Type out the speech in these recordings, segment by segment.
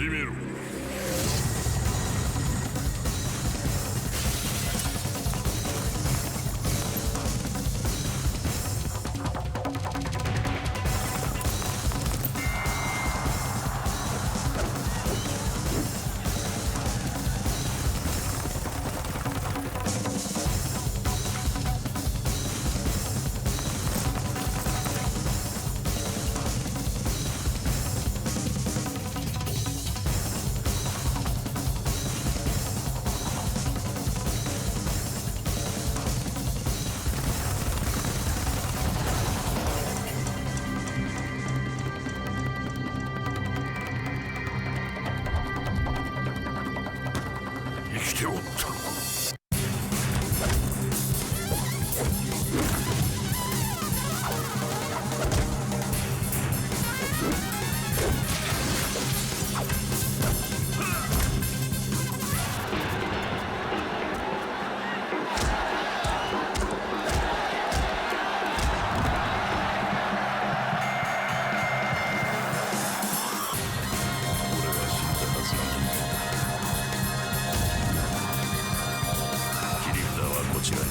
始めろ。生きておった。こちらにある。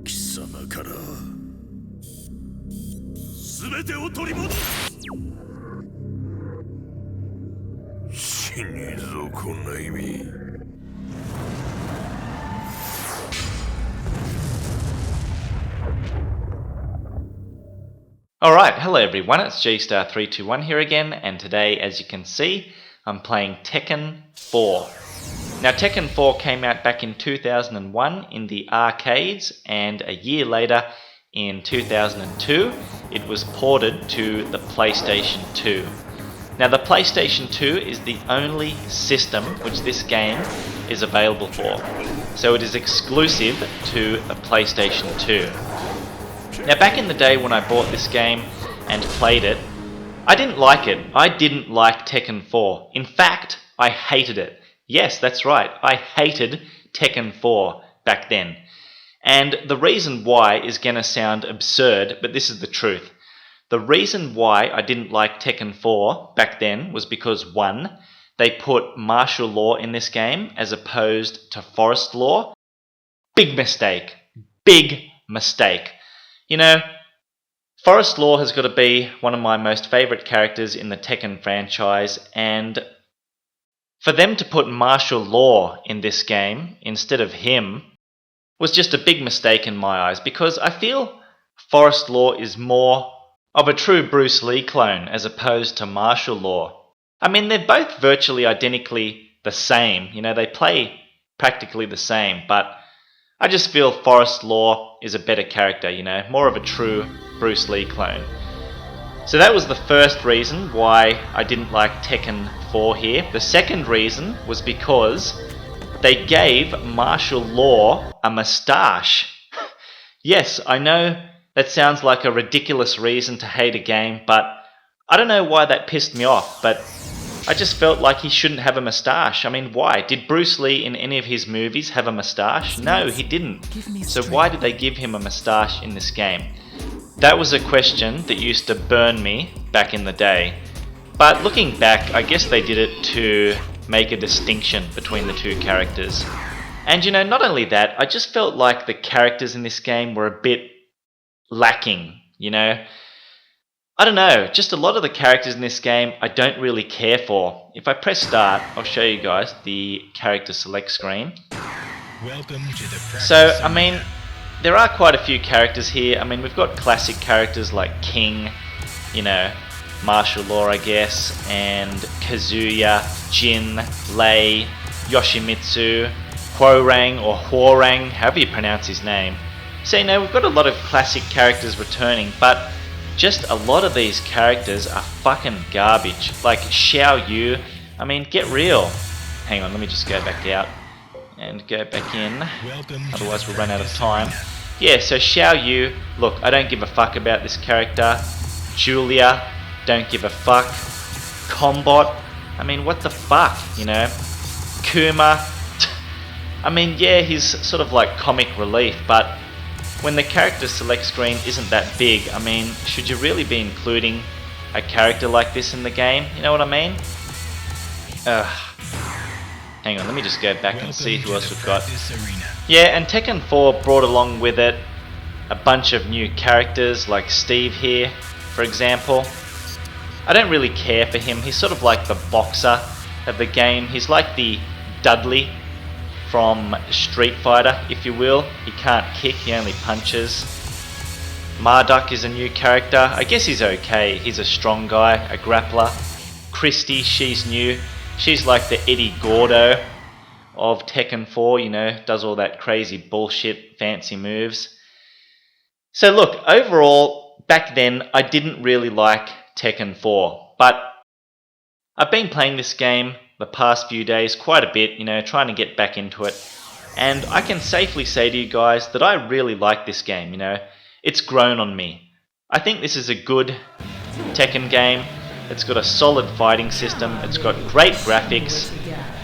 貴様から全てを取り戻す。死にぞこんな意味。Alright, hello everyone, it's Gstar321 here again, and today, as you can see, I'm playing Tekken 4. Now Tekken 4 came out back in 2001 in the arcades, and a year later, in 2002, it was ported to the PlayStation 2. Now the PlayStation 2 is the only system which this game is available for, so it is exclusive to the PlayStation 2. Now back in the day when I bought this game and played it, I didn't like it. I didn't like Tekken 4. In fact, I hated it. Yes, that's right, I hated Tekken 4 back then. And the reason why is going to sound absurd, but this is the truth. The reason why I didn't like Tekken 4 back then was because 1, they put martial law in this game as opposed to forest law. Big mistake. Big mistake. You know, Forest Law has got to be one of my most favourite characters in the Tekken franchise, and for them to put martial law in this game instead of him was just a big mistake in my eyes, because I feel Forest Law is more of a true Bruce Lee clone as opposed to martial law. I mean, they're both virtually identically the same, you know, they play practically the same, but I just feel Forest Law is a better character, you know, more of a true Bruce Lee clone. So that was the first reason why I didn't like Tekken 4 here. The second reason was because they gave martial law a moustache. Yes, I know that sounds like a ridiculous reason to hate a game, but I don't know why that pissed me off, but I just felt like he shouldn't have a moustache. I mean, why? Did Bruce Lee in any of his movies have a moustache? No, he didn't. So why did they give him a moustache in this game? That was a question that used to burn me back in the day. But looking back, I guess they did it to make a distinction between the two characters. And you know, not only that, I just felt like the characters in this game were a bit lacking, you know? I don't know, just a lot of the characters in this game I don't really care for. If I press start, I'll show you guys the character select screen. Welcome to the practice. So, I mean, there are quite a few characters here. I mean, we've got classic characters like King, you know, martial law I guess, and Kazuya, Jin, Lei, Yoshimitsu, Hwoarang or Hwoarang, however you pronounce his name. So, you know, we've got a lot of classic characters returning, but just a lot of these characters are fucking garbage. Like Xiao Yu, I mean, get real. Hang on, let me just go back out and go back in. Otherwise we'll run out of time. Yeah, so Xiao Yu, look, I don't give a fuck about this character. Julia, don't give a fuck. Combot, I mean, what the fuck, you know? Kuma, I mean, yeah, he's sort of like comic relief, but when the character select screen isn't that big, I mean, should you really be including a character like this in the game? You know what I mean? Hang on, let me just go back and see who else we've got. Yeah, and Tekken 4 brought along with it a bunch of new characters like Steve here, for example. I don't really care for him. He's sort of like the boxer of the game. He's like the Dudley from Street Fighter, if you will. He can't kick, he only punches. Marduk is a new character. I guess he's okay. He's a strong guy, a grappler. Christy, she's new. She's like the Eddie Gordo of Tekken 4, you know, does all that crazy bullshit, fancy moves. So look, overall, back then, I didn't really like Tekken 4, but I've been playing this game the past few days quite a bit, you know, trying to get back into it, and I can safely say to you guys that I really like this game, you know. It's grown on me. I think this is a good Tekken game. It's got a solid fighting system, it's got great graphics,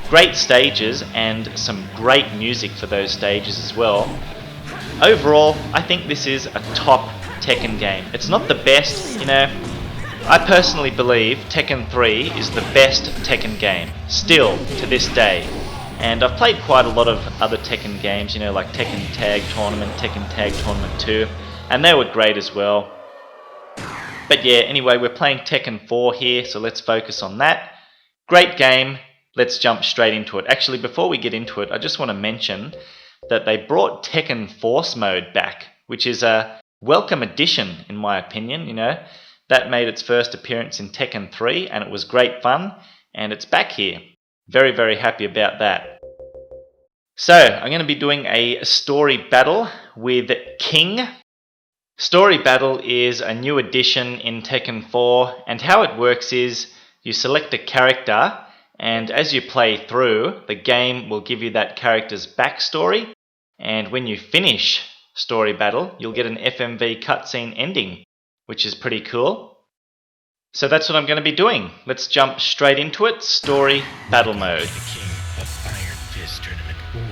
great stages, and some great music for those stages as well. Overall, I think this is a top Tekken game. It's not the best, you know. I personally believe Tekken 3 is the best Tekken game, still to this day. And I've played quite a lot of other Tekken games, you know, like Tekken Tag Tournament, Tekken Tag Tournament 2, and they were great as well. But yeah, anyway, we're playing Tekken 4 here, so let's focus on that. Great game, let's jump straight into it. Actually, before we get into it, I just want to mention that they brought Tekken Force mode back, which is a welcome addition in my opinion, you know. That made its first appearance in Tekken 3 and it was great fun, and it's back here. Very, very happy about that. So, I'm going to be doing a story battle with King. Story battle is a new addition in Tekken 4, and how it works is you select a character, and as you play through, the game will give you that character's backstory, and when you finish story battle, you'll get an FMV cutscene ending, which is pretty cool. So that's what I'm going to be doing. Let's jump straight into it. Story battle mode.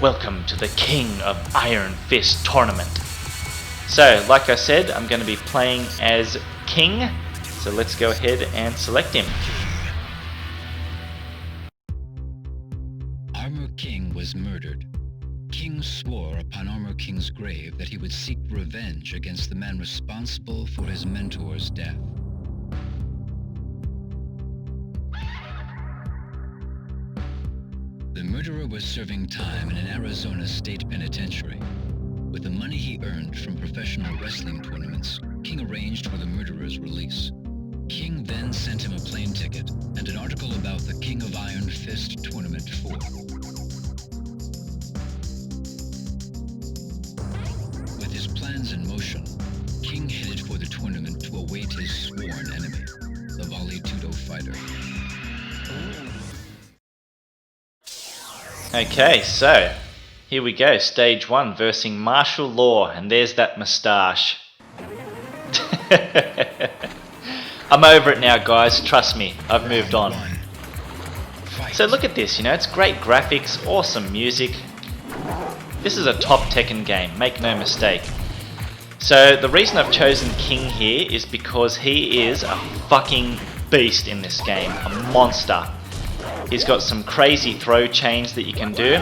Welcome to the King of Iron Fist Tournament. So, like I said, I'm going to be playing as King, so let's go ahead and select him. Armor King was murdered. King swore upon Armor King's grave that he would seek revenge against the man responsible for his mentor's death. The murderer was serving time in an Arizona state penitentiary. With the money he earned from professional wrestling tournaments, King arranged for the murderer's release. King then sent him a plane ticket and an article about the King of Iron Fist Tournament 4. With his plans in motion, King headed for the tournament to await his sworn enemy, the Vale Tudo fighter. Okay, so here we go, stage 1 versing martial law, and there's that moustache. I'm over it now, guys, trust me, I've moved on. So look at this, you know, it's great graphics, awesome music. This is a top Tekken game, make no mistake. So the reason I've chosen King here is because he is a fucking beast in this game, a monster. He's got some crazy throw chains that you can do.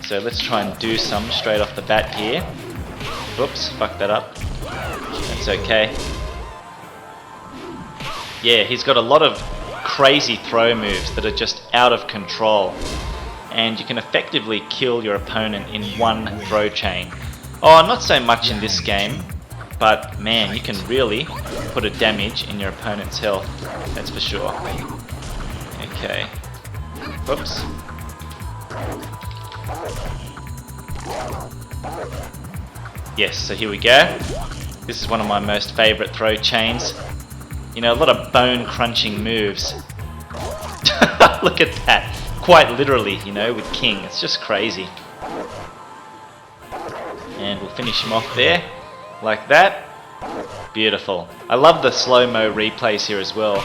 So let's try and do some straight off the bat here. Whoops, fucked that up. That's okay. Yeah, he's got a lot of crazy throw moves that are just out of control. And you can effectively kill your opponent in one throw chain. Oh, not so much in this game, but man, you can really put a damage in your opponent's health, that's for sure. Okay. Whoops. Yes, so here we go. This is one of my most favourite throw chains. You know, a lot of bone crunching moves. Look at that. Quite literally, you know, with King. It's just crazy. And we'll finish him off there, like that. Beautiful. I love the slow-mo replays here as well.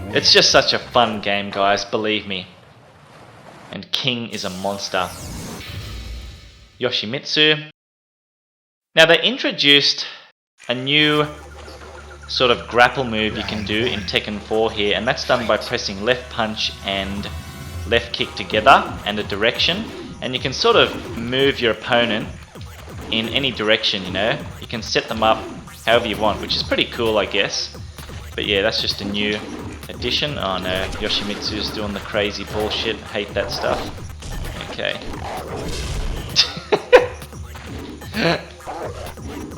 It's just such a fun game, guys, believe me. And King is a monster. Yoshimitsu. Now they introduced a new sort of grapple move you can do in Tekken 4 here, and that's done by pressing left punch and left kick together and a direction, and you can sort of move your opponent in any direction, you know. You can set them up however you want, which is pretty cool, I guess. But yeah, that's just a new addition. Oh no, Yoshimitsu's doing the crazy bullshit. Hate that stuff. Okay.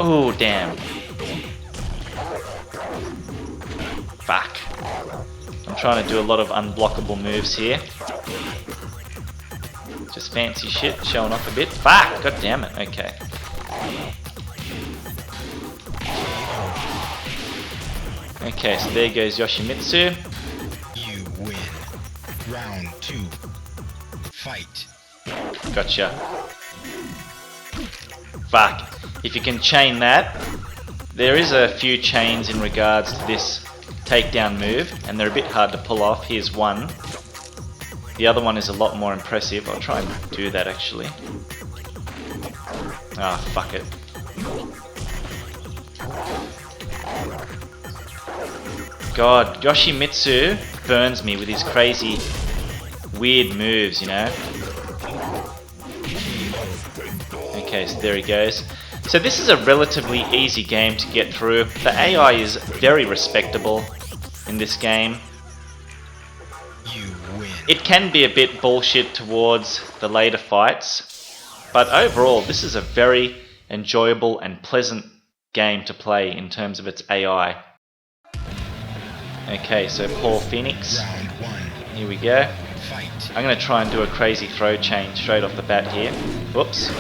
Oh, damn. Fuck. I'm trying to do a lot of unblockable moves here. Just fancy shit, showing off a bit. Fuck! God damn it. Okay. Okay, so there goes Yoshimitsu. You win. Round 2. Fight. Gotcha. Fuck. If you can chain that, there is a few chains in regards to this takedown move, and they're a bit hard to pull off. Here's one. The other one is a lot more impressive. I'll try and do that actually. Ah, fuck it. God, Yoshimitsu burns me with his crazy, weird moves, you know? Okay, so there he goes. So this is a relatively easy game to get through. The AI is very respectable in this game. You win. It can be a bit bullshit towards the later fights, but overall this is a very enjoyable and pleasant game to play in terms of its AI. Okay, so Paul Phoenix. Round 1. Here we go. Fight. I'm going to try and do a crazy throw chain straight off the bat here. Whoops.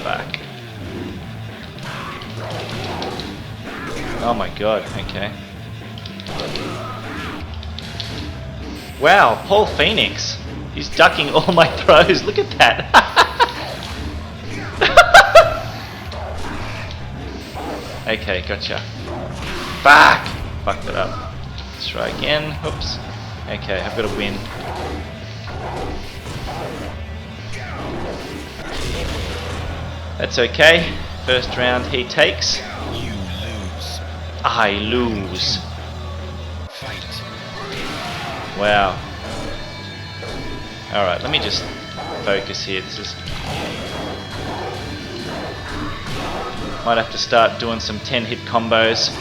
Fuck. Oh my god, okay. Wow, Paul Phoenix. He's ducking all my throws. Look at that. Okay, gotcha. Fuck! Fucked it up. Let's try again. Oops. Okay, I've got to win. That's okay. First round he takes. You lose. I lose. Fight. Wow. Alright, let me just focus here. This is... Might have to start doing some 10-hit combos.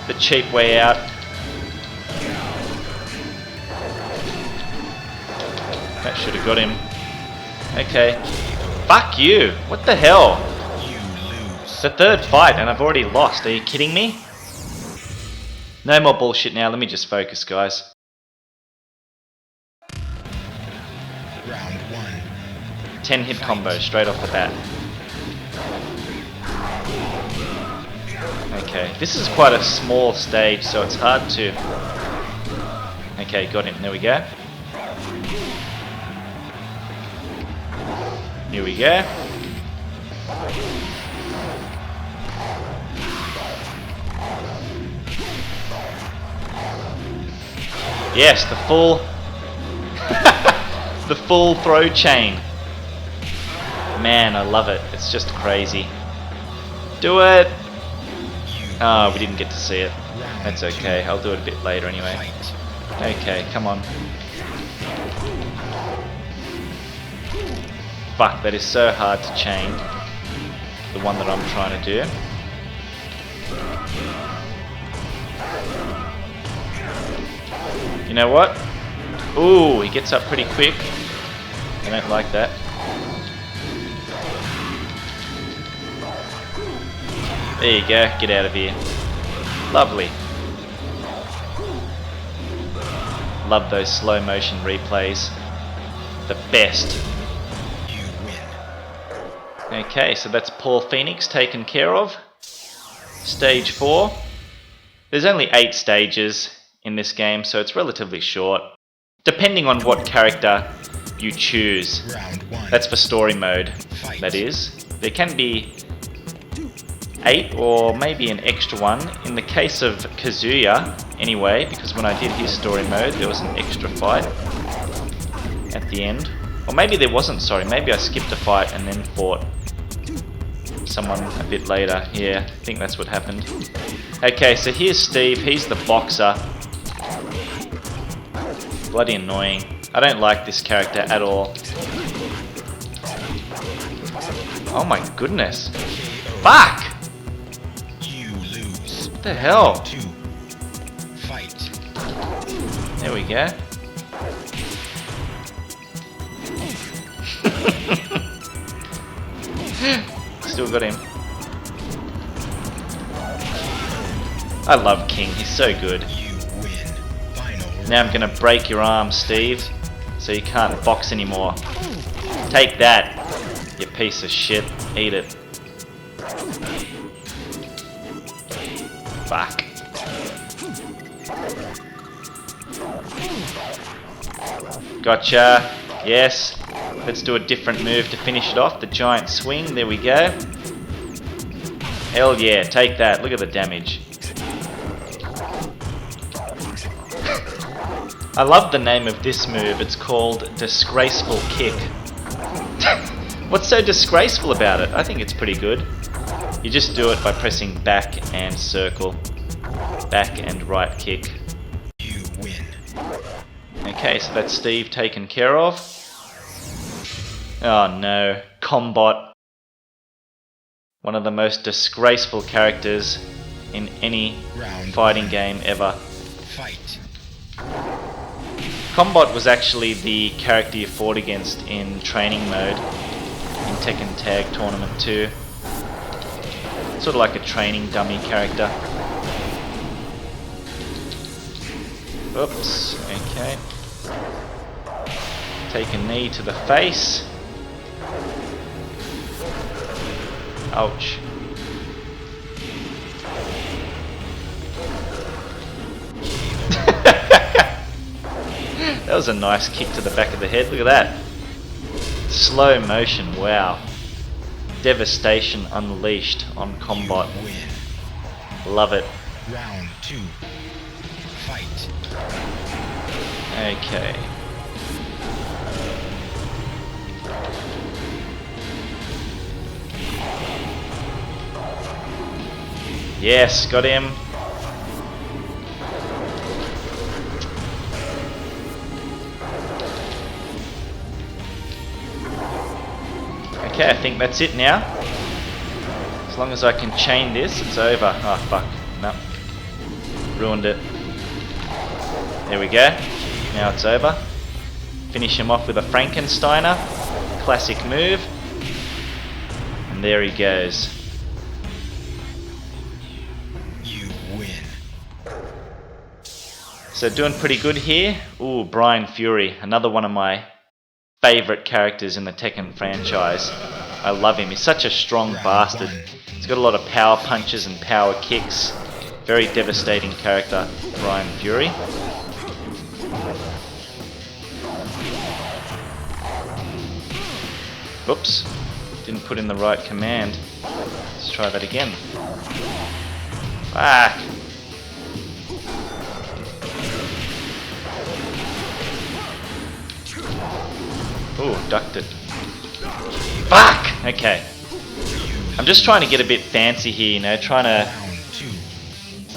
The cheap way out. That should have got him. Okay. Fuck you! What the hell? You lose. It's the third fight and I've already lost. Are you kidding me? No more bullshit now. Let me just focus, guys. Round 1. 10-hit combo straight off the bat. Okay, this is quite a small stage, so it's hard to... Okay, got him. There we go. Here we go. Yes, the full... the full throw chain. Man, I love it. It's just crazy. Do it! Oh, we didn't get to see it. That's okay. I'll do it a bit later anyway. Fight. Okay, come on. Fuck, that is so hard to chain. The one that I'm trying to do. You know what? Ooh, he gets up pretty quick. I don't like that. There you go, get out of here. Lovely. Love those slow motion replays. The best. You win. Okay, so that's Paul Phoenix taken care of. Stage 4. There's only 8 stages in this game, so it's relatively short. Depending on what character you choose. Round 1. That's for story mode, Fight. that is. There can be 8 or maybe an extra one. In the case of Kazuya, anyway, because when I did his story mode, there was an extra fight. at the end. Or maybe there wasn't, sorry. Maybe I skipped a fight and then fought someone a bit later. Yeah, I think that's what happened. Okay, so here's Steve. He's the boxer. Bloody annoying. I don't like this character at all. Oh my goodness. Fuck! You lose. What the hell? 2. Fight. There we go. Still got him. I love King, he's so good. You win. Final Now I'm gonna break your arm, Steve, so you can't box anymore. Take that, you piece of shit. Eat it. Fuck. Gotcha. Yes. Let's do a different move to finish it off. The giant swing. There we go. Hell yeah. Take that. Look at the damage. I love the name of this move. It's called Disgraceful Kick. What's so disgraceful about it? I think it's pretty good. You just do it by pressing back and circle. Back and right kick. You win. Okay, so that's Steve taken care of. Oh no, Combot. One of the most disgraceful characters in any Round fighting 1. game ever. Fight. Combot was actually the character you fought against in training mode in Tekken Tag Tournament 2. Sort of like a training dummy character. Oops, okay. Take a knee to the face. Ouch. That was a nice kick to the back of the head. Look at that. Slow motion, wow. Devastation unleashed on Combot. You win. Love it. Round 2. Fight. Okay. Yes, got him. Okay, I think that's it now. As long as I can chain this, it's over. Oh fuck, no. Ruined it. There we go. Now it's over. Finish him off with a Frankensteiner. Classic move. And there he goes. You win. So doing pretty good here. Ooh, Brian Fury, another one of my favourite characters in the Tekken franchise. I love him. He's such a strong bastard. He's got a lot of power punches and power kicks. Very devastating character, Brian Fury. Oops, didn't put in the right command. Let's try that again. Fuck. Ooh, ducked it. Fuck! Okay. I'm just trying to get a bit fancy here, you know, trying to Round 2.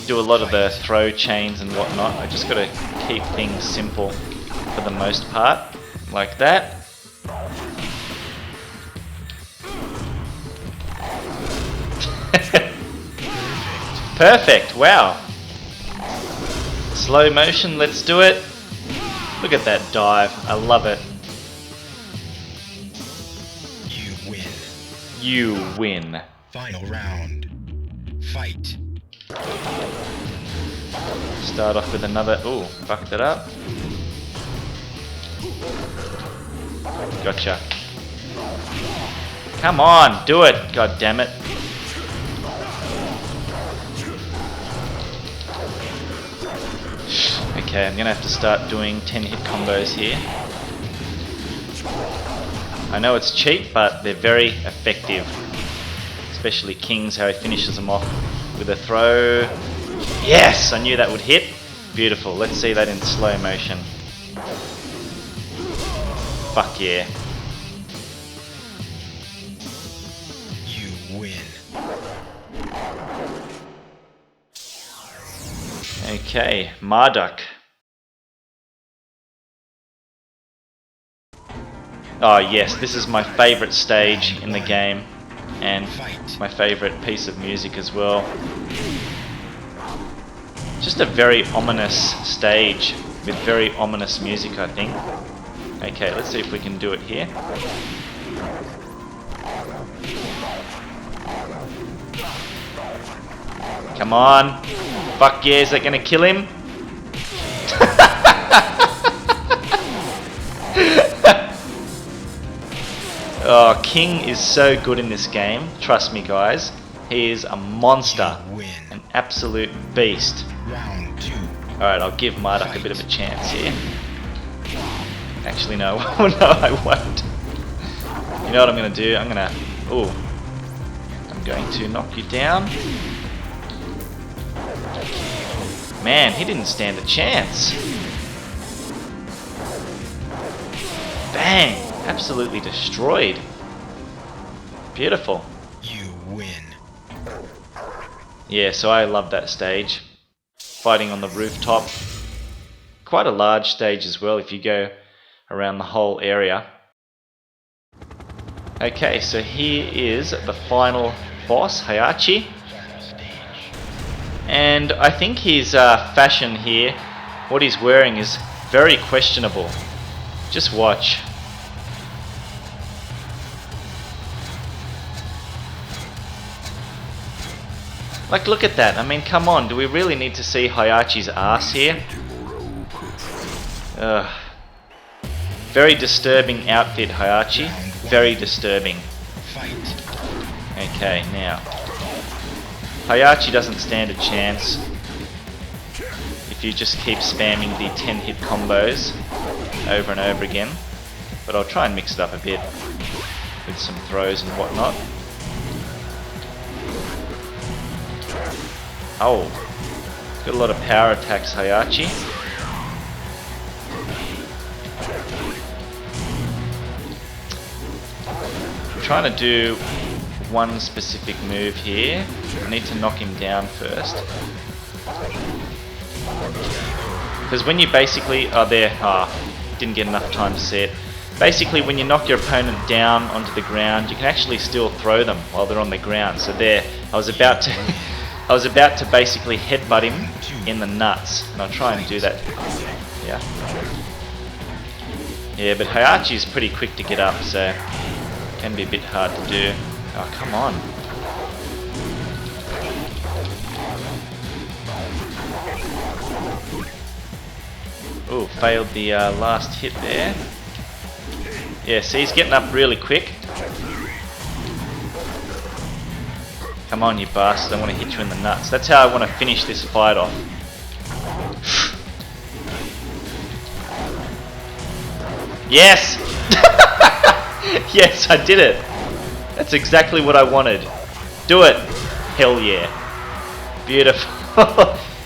do a lot of the throw chains and whatnot. I just gotta keep things simple for the most part. Like that. Perfect, wow. Slow motion, let's do it. Look at that dive, I love it. You win. You win. Final round. Fight. Start off with another. Ooh, fucked it up. Gotcha. Come on, do it. God damn it. Okay, I'm gonna have to start doing 10-hit combos here. I know it's cheap, but they're very effective. Especially King's, how he finishes them off with a throw. Yes! I knew that would hit. Beautiful. Let's see that in slow motion. Fuck yeah. You win. Okay, Marduk. Oh yes, this is my favourite stage in the game, and my favourite piece of music as well. Just a very ominous stage with very ominous music, I think. Okay, let's see if we can do it here. Come on. Fuck yeah, is that gonna kill him? Oh, King is so good in this game. Trust me, guys. He is a monster. An absolute beast. Round 2. Alright, I'll give Marduk a bit of a chance here. Actually, no. No, I won't. You know what I'm going to do? I'm going to knock you down. Man, he didn't stand a chance. Bang! Absolutely destroyed. Beautiful. You win. Yeah, so I love that stage. Fighting on the rooftop. Quite a large stage as well if you go around the whole area. Okay, so here is the final boss, Heihachi. And I think his fashion here, what he's wearing is very questionable. Just watch. Like, look at that. I mean, come on. Do we really need to see Heihachi's ass here? Ugh. Very disturbing outfit, Heihachi. Very disturbing. Okay, now. Heihachi doesn't stand a chance if you just keep spamming the 10-hit combos over and over again. But I'll try and mix it up a bit with some throws and whatnot. Oh, got a lot of power attacks, Heihachi. I'm trying to do one specific move here. I need to knock him down first. Because when you basically... didn't get enough time to see it. Basically, when you knock your opponent down onto the ground, you can actually still throw them while they're on the ground. So there, I was about to basically headbutt him in the nuts, and I'll try and do that. Yeah. Yeah, but Heihachi is pretty quick to get up, so it can be a bit hard to do. Oh, come on. Oh, failed the last hit there. Yeah, see, he's getting up really quick. Come on, you bastard, I want to hit you in the nuts. That's how I want to finish this fight off. Yes! Yes, I did it! That's exactly what I wanted. Do it! Hell yeah. Beautiful.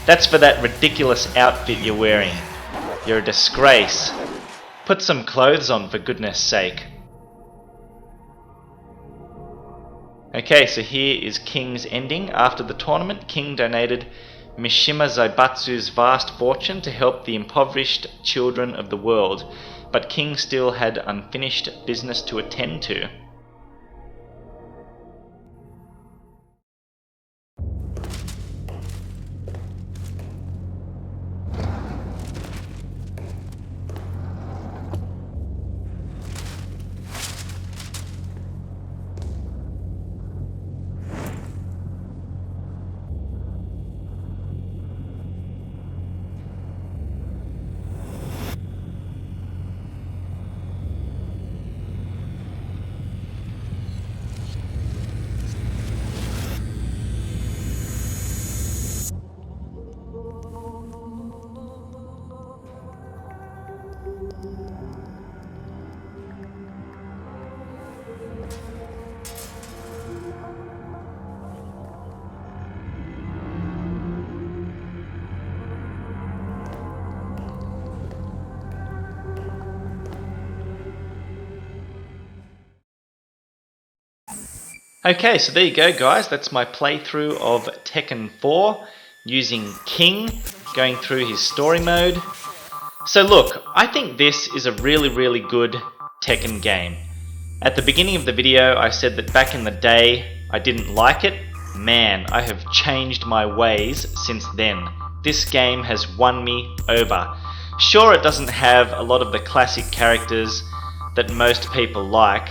That's for that ridiculous outfit you're wearing. You're a disgrace. Put some clothes on, for goodness sake. Okay, so here is King's ending. After the tournament, King donated Mishima Zaibatsu's vast fortune to help the impoverished children of the world, but King still had unfinished business to attend to. Okay, so there you go guys, that's my playthrough of Tekken 4 using King, going through his story mode. So look, I think this is a really good Tekken game. At the beginning of the video I said that back in the day I didn't like it. Man, I have changed my ways since then. This game has won me over. Sure, it doesn't have a lot of the classic characters that most people like,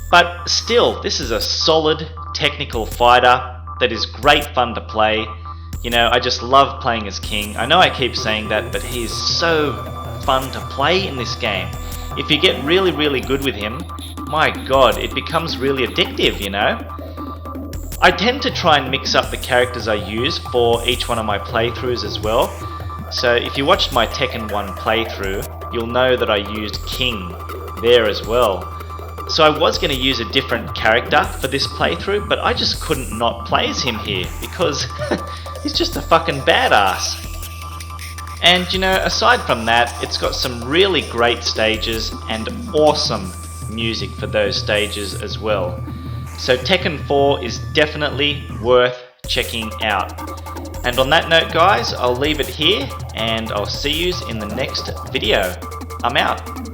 but still, this is a solid technical fighter that is great fun to play. You know, I just love playing as King. I know I keep saying that, but he is so fun to play in this game. If you get really good with him, my god, it becomes really addictive, you know? I tend to try and mix up the characters I use for each one of my playthroughs as well. So if you watched my Tekken 1 playthrough, you'll know that I used King there as well. So I was going to use a different character for this playthrough, but I just couldn't not play as him here because he's just a fucking badass. And you know, aside from that, it's got some really great stages and awesome music for those stages as well. So Tekken 4 is definitely worth checking out. And on that note guys, I'll leave it here and I'll see you in the next video. I'm out.